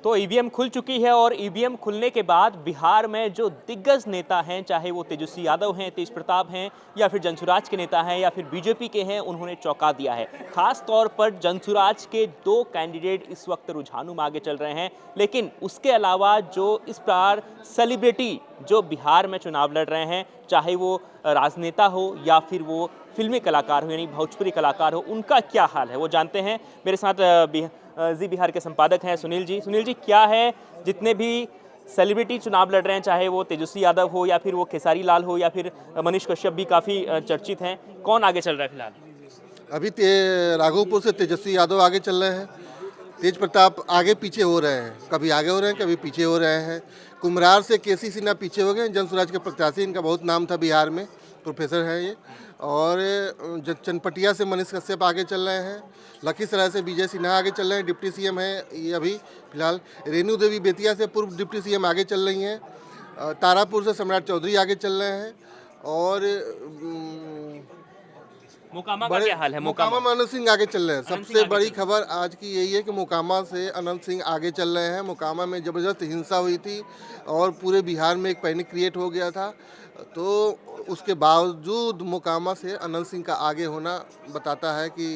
तो ईवीएम खुल चुकी है और ईवीएम खुलने के बाद बिहार में जो दिग्गज नेता हैं, चाहे वो तेजस्वी यादव हैं, तेज प्रताप हैं या फिर जनसुराज के नेता हैं या फिर बीजेपी के हैं, उन्होंने चौंका दिया है। खास तौर पर जनसुराज के 2 कैंडिडेट इस वक्त रुझानों में आगे चल रहे हैं, लेकिन उसके अलावा जो इस बार सेलिब्रिटी जो बिहार में चुनाव लड़ रहे हैं, चाहे वो राजनेता हो या फिर वो फिल्मी कलाकार हो यानी भोजपुरी कलाकार हो, उनका क्या हाल है वो जानते हैं। मेरे साथ जी बिहार के संपादक हैं सुनील जी। सुनील जी, क्या है जितने भी सेलिब्रिटी चुनाव लड़ रहे हैं, चाहे वो तेजस्वी यादव हो या फिर वो खेसारी लाल हो या फिर मनीष कश्यप भी काफ़ी चर्चित हैं, कौन आगे चल रहा है फिलहाल? अभी राघोपुर से तेजस्वी यादव आगे चल रहे हैं। तेज प्रताप आगे पीछे हो रहे हैं, कभी आगे हो रहे हैं कभी पीछे हो रहे हैं। कुम्हरार से केसी सिन्हा पीछे हो गए। जनसुराज के प्रत्याशी, इनका बहुत नाम था बिहार में, प्रोफेसर हैं ये। और चनपटिया से मनीष कश्यप आगे चल रहे हैं। लखीसराय से विजय सिन्हा आगे चल रहे हैं, डिप्टी सीएम हैं ये अभी फिलहाल। रेणु देवी बेतिया से पूर्व डिप्टी सीएम आगे चल रही हैं। तारापुर से सम्राट चौधरी आगे चल रहे हैं। और मोकामा का क्या हाल है? मोकामा में अनंत सिंह आगे चल रहे हैं। सबसे बड़ी खबर आज की यही है कि मोकामा से अनंत सिंह आगे चल रहे हैं। मोकामा में जबरदस्त हिंसा हुई थी और पूरे बिहार में एक पैनिक क्रिएट हो गया था, तो उसके बावजूद मोकामा से अनंत सिंह का आगे होना बताता है कि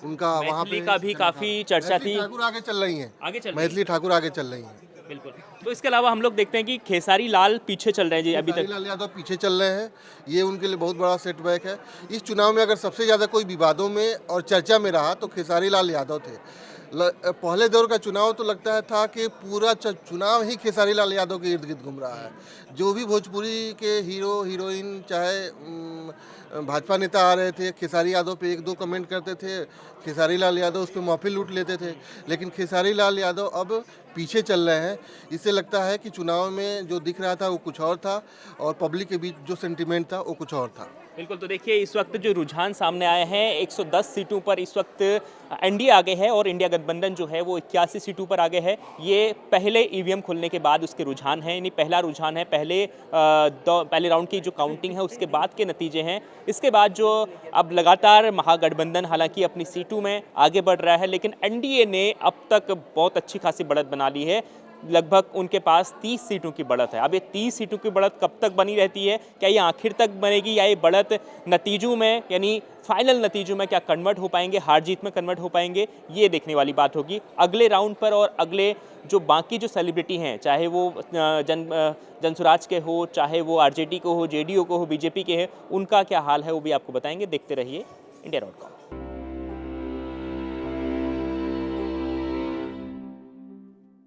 उनका वहाँ पे का भी काफ़ी चर्चा थी। ठाकुर आगे चल रही हैं, मैथिली ठाकुर आगे चल रही हैं। बिल्कुल। तो इसके अलावा हम लोग देखते हैं कि खेसारी लाल पीछे चल रहे हैं जी अभी तक। खेसारी लाल यादव पीछे चल रहे हैं, ये उनके लिए बहुत बड़ा सेटबैक है। इस चुनाव में अगर सबसे ज़्यादा कोई विवादों में और चर्चा में रहा तो खेसारी लाल यादव थे। पहले दौर का चुनाव तो लगता है था कि पूरा चुनाव ही खेसारी लाल यादव के इर्द गिर्द घूम रहा है। जो भी भोजपुरी के हीरो हीरोइन चाहे भाजपा नेता आ रहे थे, खेसारी यादव पे 1-2 कमेंट करते थे, खेसारी लाल यादव उस पर महफिल लूट लेते थे। लेकिन खेसारी लाल यादव अब पीछे चल रहे हैं। इससे लगता है कि चुनाव में जो दिख रहा था वो कुछ और था और पब्लिक के बीच जो सेंटिमेंट था वो कुछ और था। बिल्कुल। तो देखिए, इस वक्त जो रुझान सामने आए हैं, 110 सीटों पर इस वक्त एनडीए आगे है और इंडिया गठबंधन जो है वो 81 सीटों पर आगे है। ये पहले ईवीएम खुलने के बाद उसके रुझान हैं, यानी पहला रुझान है, पहले राउंड की जो काउंटिंग है उसके बाद के नतीजे हैं। इसके बाद जो अब लगातार महागठबंधन हालांकि अपनी सीटों में आगे बढ़ रहा है, लेकिन एनडीए ने अब तक बहुत अच्छी खासी बढ़त बना ली है। लगभग उनके पास 30 सीटों की बढ़त है। अब ये 30 सीटों की बढ़त कब तक बनी रहती है, क्या ये आखिर तक बनेगी या ये बढ़त नतीजों में यानी फाइनल नतीजों में क्या कन्वर्ट हो पाएंगे, हार जीत में कन्वर्ट हो पाएंगे, ये देखने वाली बात होगी अगले राउंड पर। और अगले जो बाकी जो सेलिब्रिटी हैं, चाहे वो जनसुराज के हो, चाहे वो आरजेडी को हो, जेडीयू को हो, बीजेपी के हैं, उनका क्या हाल है वो भी आपको बताएंगे। देखते रहिए इंडिया.com।